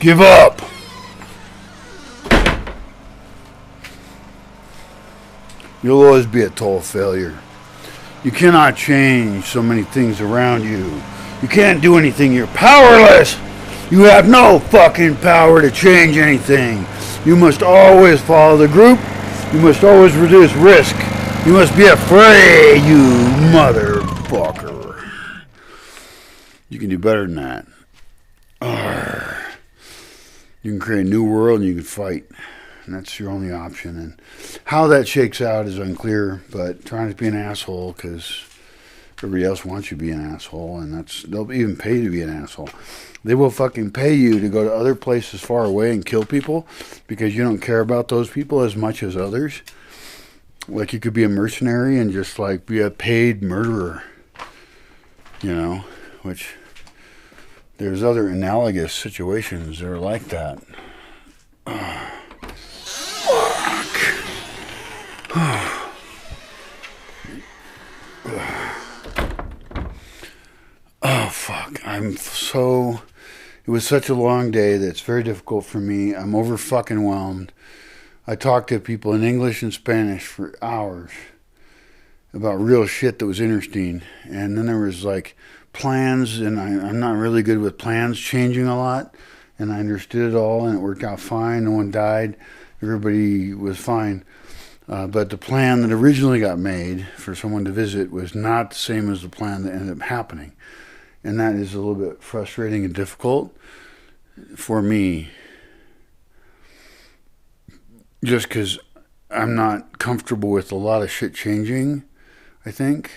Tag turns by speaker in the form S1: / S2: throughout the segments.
S1: Give up. You'll always be a total failure. You cannot change so many things around you. You can't do anything. You're powerless. You have no fucking power to change anything. You must always follow the group. You must always reduce risk. You must be afraid, you motherfucker. You can do better than that. You can create a new world and you can fight. And that's your only option. And how that shakes out is unclear, but trying to be an asshole because everybody else wants you to be an asshole, and they'll even pay you to be an asshole. They will fucking pay you to go to other places far away and kill people because you don't care about those people as much as others. Like you could be a mercenary and just like be a paid murderer, you know, which there's other analogous situations that are like that. Oh, fuck. It was such a long day that it's very difficult for me. I'm over fucking whelmed. I talked to people in English and Spanish for hours about real shit that was interesting. And then there was like plans, and I'm not really good with plans changing a lot. And I understood it all, and it worked out fine. No one died. Everybody was fine. But the plan that originally got made for someone to visit was not the same as the plan that ended up happening. And that is a little bit frustrating and difficult for me. Just because I'm not comfortable with a lot of shit changing, I think.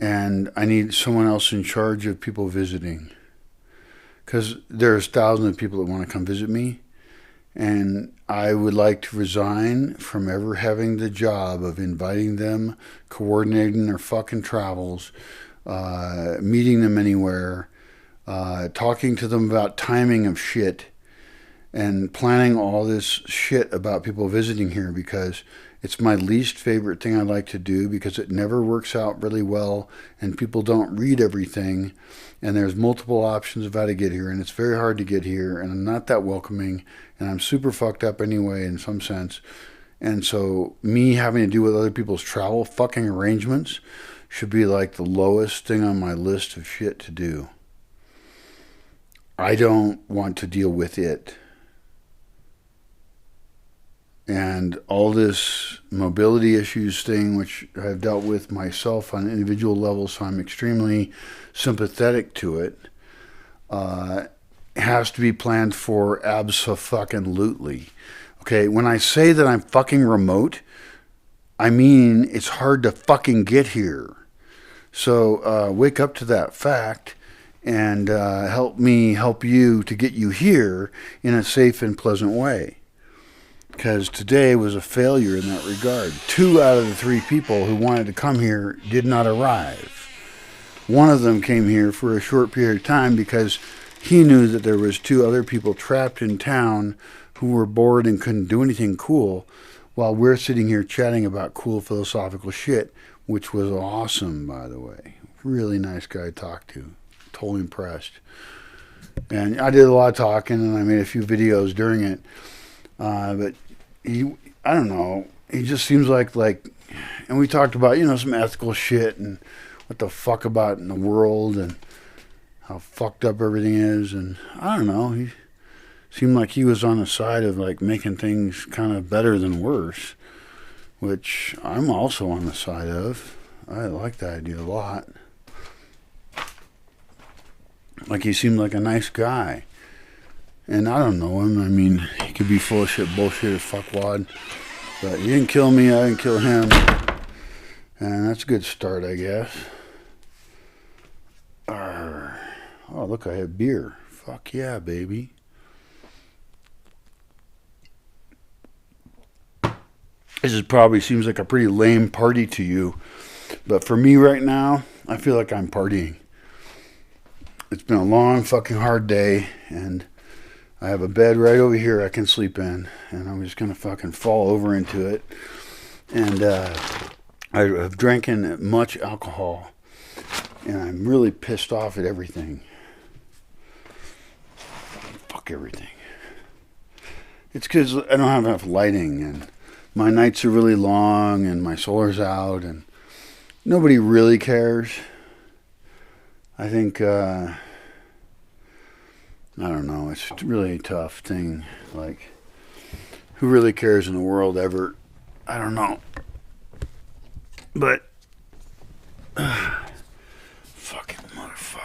S1: And I need someone else in charge of people visiting. Because there's thousands of people that want to come visit me. And I would like to resign from ever having the job of inviting them, coordinating their fucking travels, meeting them anywhere, talking to them about timing of shit, and planning all this shit about people visiting here, because it's my least favorite thing I like to do, because it never works out really well and people don't read everything, and there's multiple options of how to get here, and it's very hard to get here, and I'm not that welcoming, and I'm super fucked up anyway in some sense. And so me having to do with other people's travel fucking arrangements should be like the lowest thing on my list of shit to do. I don't want to deal with it. And all this mobility issues thing, which I've dealt with myself on an individual level, so I'm extremely sympathetic to it, has to be planned for abso-fucking-lutely. Okay, when I say that I'm fucking remote, I mean it's hard to fucking get here. So wake up to that fact and help me help you to get you here in a safe and pleasant way. Because today was a failure in that regard. 2 out of the 3 people who wanted to come here did not arrive. One of them came here for a short period of time because he knew that there was 2 other people trapped in town who were bored and couldn't do anything cool, while we're sitting here chatting about cool philosophical shit, which was awesome, by the way. Really nice guy to talk to. Totally impressed. And I did a lot of talking, and I made a few videos during it. But I don't know, he just seems like, and we talked about, some ethical shit and what the fuck about in the world and how fucked up everything is. And I don't know, he seemed like he was on the side of making things kind of better than worse, which I'm also on the side of. I like that idea a lot. Like, he seemed like a nice guy. And I don't know him. I mean, he could be full of shit, bullshit, as fuckwad. But he didn't kill me, I didn't kill him. And that's a good start, I guess. Oh, look, I have beer. Fuck yeah, baby. This probably seems like a pretty lame party to you. But for me right now, I feel like I'm partying. It's been a long fucking hard day, and I have a bed right over here I can sleep in, and I'm just going to fucking fall over into it. And I've drinking much alcohol, and I'm really pissed off at everything. fuck everything. It's because I don't have enough lighting, and my nights are really long, and my solar's out, and nobody really cares. I think, I don't know, it's really a tough thing. Like, who really cares in the world ever? I don't know. But, fucking motherfucker.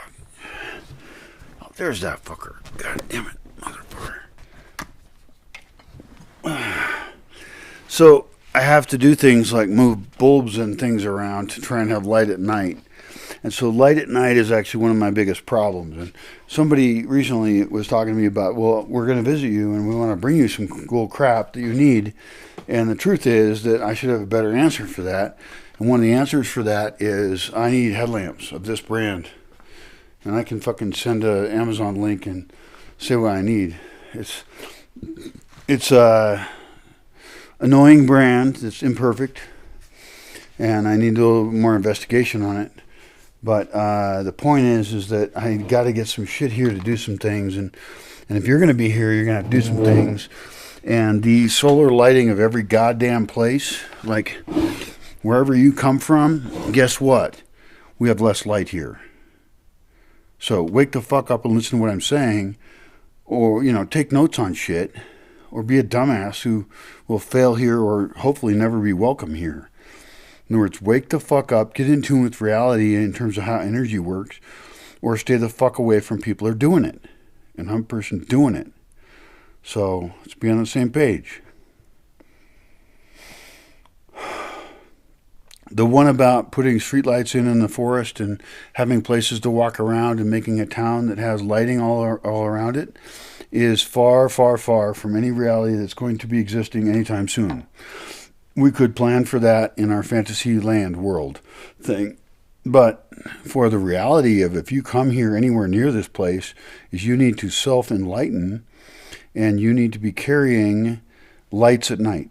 S1: Oh, there's that fucker. God damn it, motherfucker. So, I have to do things like move bulbs and things around to try and have light at night. And so light at night is actually one of my biggest problems. And somebody recently was talking to me about, well, we're going to visit you and we want to bring you some cool crap that you need. And the truth is that I should have a better answer for that. And one of the answers for that is I need headlamps of this brand. And I can fucking send a Amazon link and say what I need. It's a annoying brand. It's imperfect. And I need a little more investigation on it. But the point is that I got to get some shit here to do some things. And if you're going to be here, you're going to have to do some things. And the solar lighting of every goddamn place, like wherever you come from, guess what? We have less light here. So wake the fuck up and listen to what I'm saying. Or, take notes on shit. Or be a dumbass who will fail here or hopefully never be welcome here. In other words, wake the fuck up, get in tune with reality in terms of how energy works, or stay the fuck away from people who are doing it. And I'm a person doing it. So let's be on the same page. The one about putting streetlights in the forest and having places to walk around and making a town that has lighting all around it is far, far, far from any reality that's going to be existing anytime soon. We could plan for that in our fantasy land world thing. But for the reality of if you come here anywhere near this place, is you need to self-enlighten and you need to be carrying lights at night.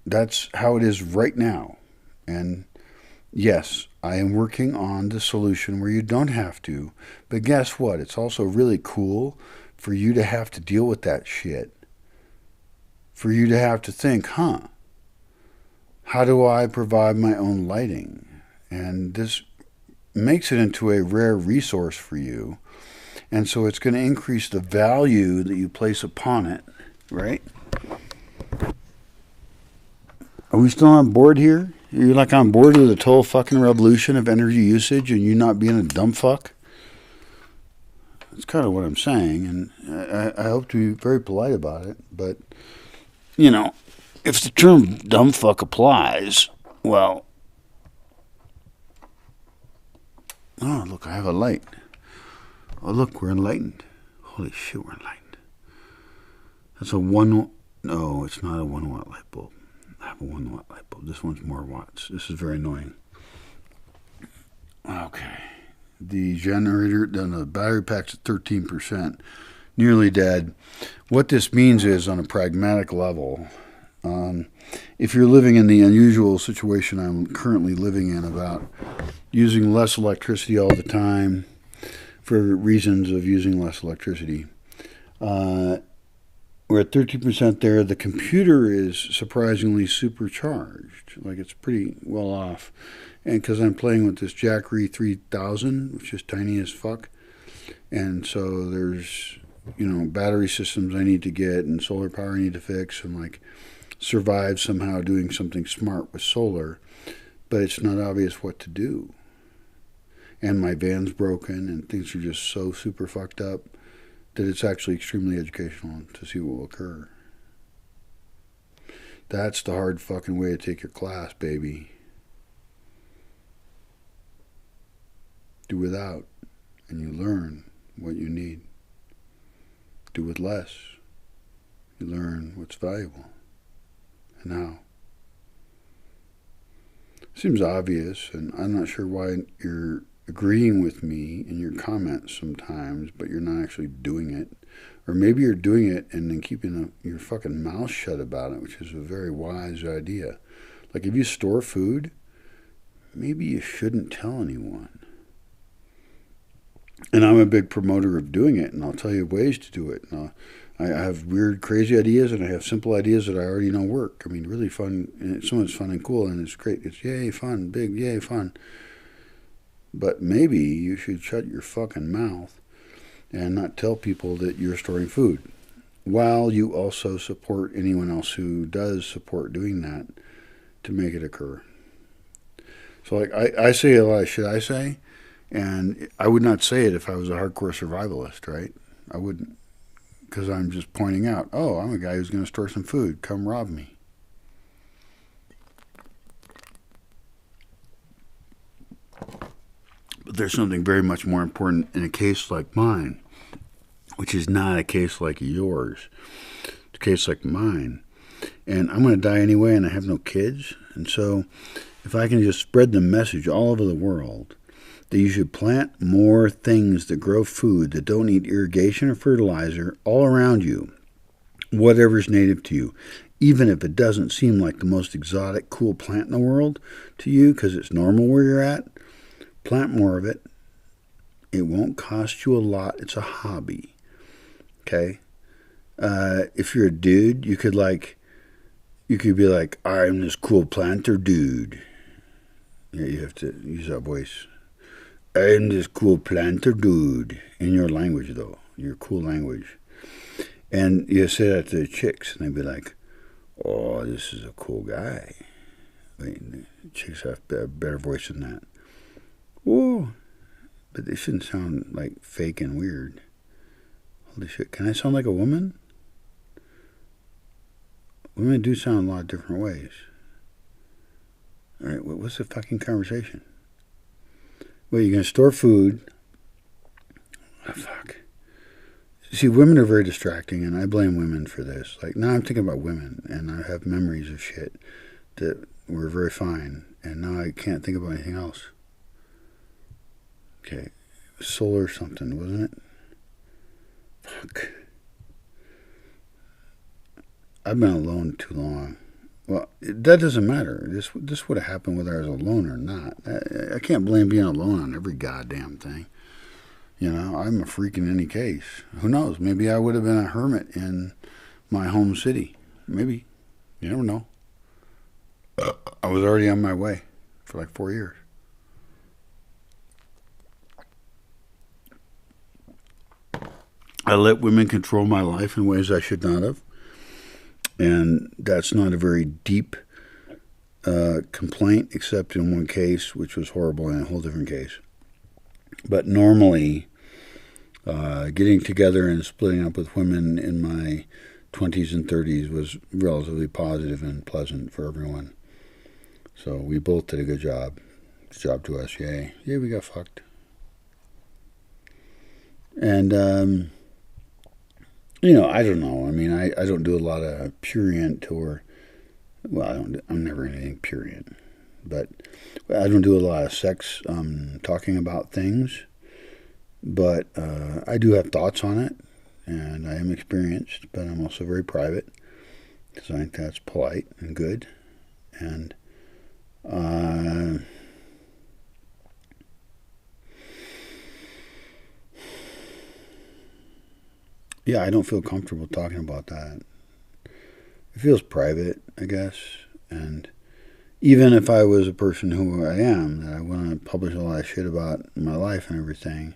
S1: That's how it is right now. And yes, I am working on the solution where you don't have to. But guess what? It's also really cool for you to have to deal with that shit. For you to have to think, how do I provide my own lighting? And this makes it into a rare resource for you. And so it's going to increase the value that you place upon it, right? Are we still on board here? You're like on board with the total fucking revolution of energy usage and you not being a dumb fuck? That's kind of what I'm saying. And I hope to be very polite about it. But, if the term dumb fuck applies, well, oh, look, I have a light. Oh, look, we're enlightened. Holy shit, we're enlightened. That's no, it's not a 1 watt light bulb. I have a 1 watt light bulb. This one's more watts. This is very annoying. Okay. The generator, the battery pack's at 13%. Nearly dead. What this means is, on a pragmatic level, if you're living in the unusual situation I'm currently living in about using less electricity all the time for reasons of using less electricity, we're at 13% there. The computer is surprisingly supercharged. Like, it's pretty well off. And because I'm playing with this Jackery 3000, which is tiny as fuck. And so there's, battery systems I need to get and solar power I need to fix and survive somehow doing something smart with solar, but it's not obvious what to do. And my van's broken and things are just so super fucked up that it's actually extremely educational to see what will occur. That's the hard fucking way to take your class, baby. Do without, and you learn what you need. Do with less. You learn what's valuable. And how. Seems obvious, and I'm not sure why you're agreeing with me in your comments sometimes, but you're not actually doing it. Or maybe you're doing it and then keeping your fucking mouth shut about it, which is a very wise idea. Like, if you store food, maybe you shouldn't tell anyone. And I'm a big promoter of doing it, and I'll tell you ways to do it. And I have weird, crazy ideas, and I have simple ideas that I already know work. I mean, really fun. And some of it's fun and cool, and it's great. It's yay fun, big yay fun. But maybe you should shut your fucking mouth and not tell people that you're storing food, while you also support anyone else who does support doing that to make it occur. So, like, I say a lot of shit I say, and I would not say it if I was a hardcore survivalist, right? I wouldn't. Because I'm just pointing out, oh, I'm a guy who's going to store some food. Come rob me. But there's something very much more important in a case like mine, which is not a case like yours. It's a case like mine. And I'm going to die anyway, and I have no kids. And so if I can just spread the message all over the world that you should plant more things that grow food that don't need irrigation or fertilizer all around you, whatever's native to you, even if it doesn't seem like the most exotic, cool plant in the world to you because it's normal where you're at, plant more of it. It won't cost you a lot. It's a hobby. Okay? If you're a dude, you could be like, I'm this cool planter dude. Yeah, you have to use that voice. I'm this cool planter dude. In your language, though. Your cool language. And you say that to the chicks, and they'd be like, oh, this is a cool guy. Wait, chicks have a better voice than that. Oh, but they shouldn't sound like fake and weird. Holy shit, can I sound like a woman? Women do sound a lot of different ways. All right, what's the fucking conversation? Well, you're going to store food. Oh, fuck. See, women are very distracting, and I blame women for this. Like, now I'm thinking about women, and I have memories of shit that were very fine, and now I can't think about anything else. Okay, solar something, wasn't it? Fuck. I've been alone too long. Well, that doesn't matter. This would have happened whether I was alone or not. I can't blame being alone on every goddamn thing. You know, I'm a freak in any case. Who knows? Maybe I would have been a hermit in my home city. Maybe. You never know. I was already on my way for like 4 years. I let women control my life in ways I should not have. And that's not a very deep complaint, except in one case, which was horrible in a whole different case. But normally, getting together and splitting up with women in my 20s and 30s was relatively positive and pleasant for everyone. So we both did a good job. Good job to us, yay. Yeah, we got fucked. And, you know, I don't know. I mean, I don't do a lot of prurient or, well, I'm never anything prurient. But I don't do a lot of sex talking about things. But I do have thoughts on it. And I am experienced, but I'm also very private. Because I think that's polite and good. And yeah, I don't feel comfortable talking about that. It feels private, I guess. And even if I was a person who I am, that I want to publish a lot of shit about my life and everything,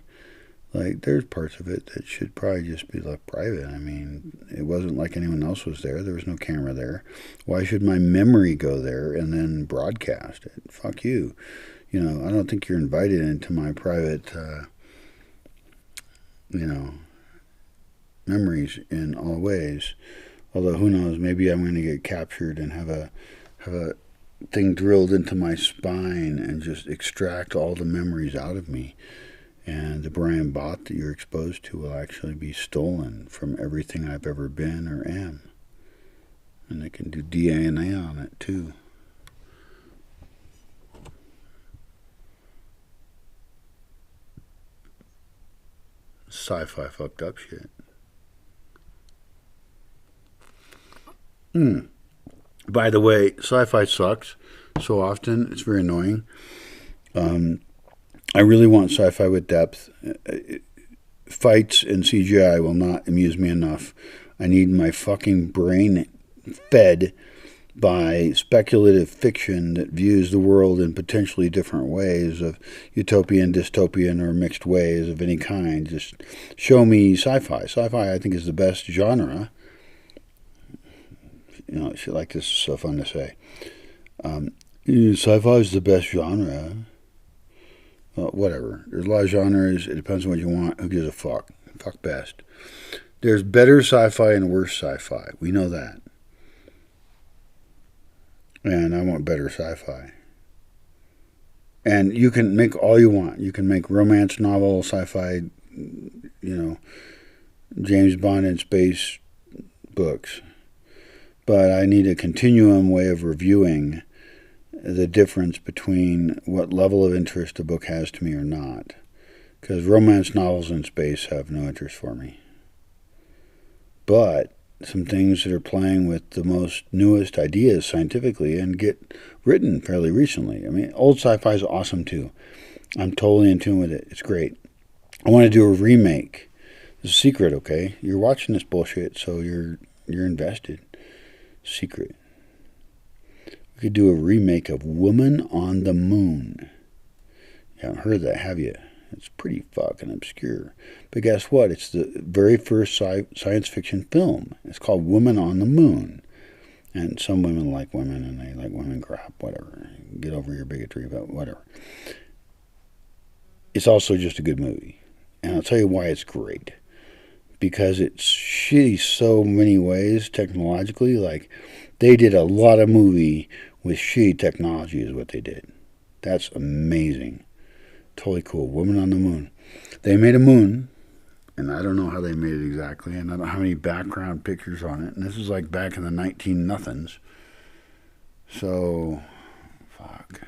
S1: like, there's parts of it that should probably just be left private. I mean, it wasn't like anyone else was there. There was no camera there. Why should my memory go there and then broadcast it? Fuck you. You know, I don't think you're invited into my private, you know, memories in all ways. Although, who knows, maybe I'm going to get captured and have a thing drilled into my spine and just extract all the memories out of me. And the Brian Bot that you're exposed to will actually be stolen from everything I've ever been or am. And they can do DNA on it, too. Sci-fi fucked up shit. By the way, sci-fi sucks so often. It's very annoying. I really want sci-fi with depth. fights and CGI will not amuse me enough. I need my fucking brain fed by speculative fiction that views the world in potentially different ways, of utopian, dystopian, or mixed ways of any kind. Just show me sci-fi. Sci-fi, I think, is the best genre. You know, shit like this is so fun to say. Sci-fi is the best genre. Well, whatever. There's a lot of genres. It depends on what you want. Who gives a fuck? Fuck best. There's better sci-fi and worse sci-fi. We know that. And I want better sci-fi. And you can make all you want. You can make romance novel, sci-fi, James Bond in space books. But I need a continuum way of reviewing the difference between what level of interest a book has to me or not. Because romance novels in space have no interest for me. But some things that are playing with the most newest ideas scientifically and get written fairly recently. I mean, old sci-fi is awesome too. I'm totally in tune with it. It's great. I want to do a remake. It's a secret, okay? You're watching this bullshit, so you're invested. Secret. We could do a remake of Woman on the Moon. You haven't heard that, have you? It's pretty fucking obscure. But guess what? It's the very first science fiction film. It's called Woman on the Moon. And some women like women, and they like women crap, whatever. Get over your bigotry, but whatever. It's also just a good movie. And I'll tell you why it's great. Because it's shitty so many ways technologically. Like, they did a lot of movie with shitty technology is what they did. That's amazing. Totally cool. Woman on the Moon. They made a moon, and I don't know how they made it exactly, and I don't have any background pictures on it. And this is like back in the 19-nothings. So, fuck.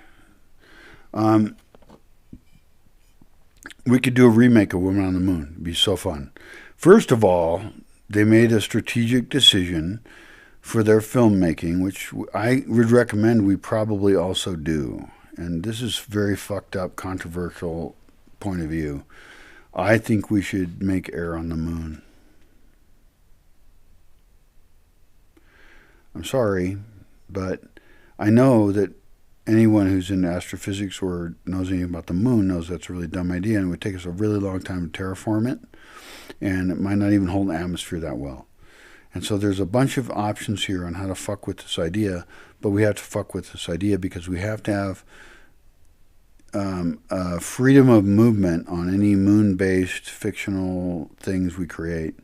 S1: We could do a remake of Woman on the Moon. It'd be so fun. First of all, they made a strategic decision for their filmmaking, which I would recommend we probably also do. And this is very fucked up, controversial point of view. I think we should make Air on the Moon. I'm sorry, but I know that anyone who's into astrophysics or knows anything about the moon knows that's a really dumb idea, and it would take us a really long time to terraform it, and it might not even hold an atmosphere that well. And so there's a bunch of options here on how to fuck with this idea, but we have to fuck with this idea because we have to have freedom of movement on any moon-based fictional things we create.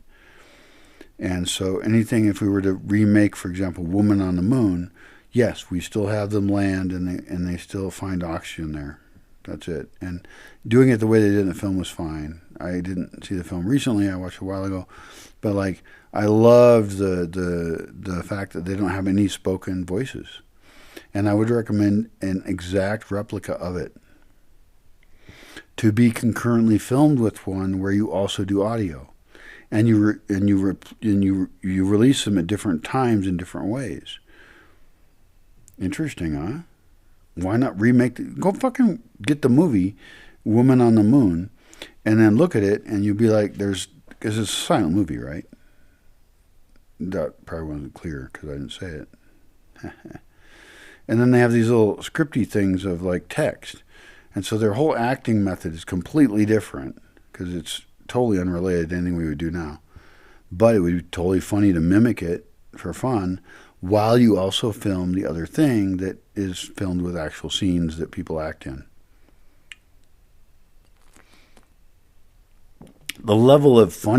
S1: And so anything, if we were to remake, for example, Woman on the Moon, yes, we still have them land and they still find oxygen there. That's it. And doing it the way they did in the film was fine. I didn't see the film recently. I watched it a while ago. But like, I loved the fact that they don't have any spoken voices. And I would recommend an exact replica of it to be concurrently filmed with one where you also do audio. And you release them at different times in different ways. Interesting, huh? Why not remake go fucking get the movie Woman on the Moon and then look at it and you'd be like, because it's a silent movie, right? That probably wasn't clear because I didn't say it. And then they have these little scripty things of like text. And so their whole acting method is completely different because it's totally unrelated to anything we would do now. But it would be totally funny to mimic it for fun while you also film the other thing that is filmed with actual scenes that people act in. The level of funny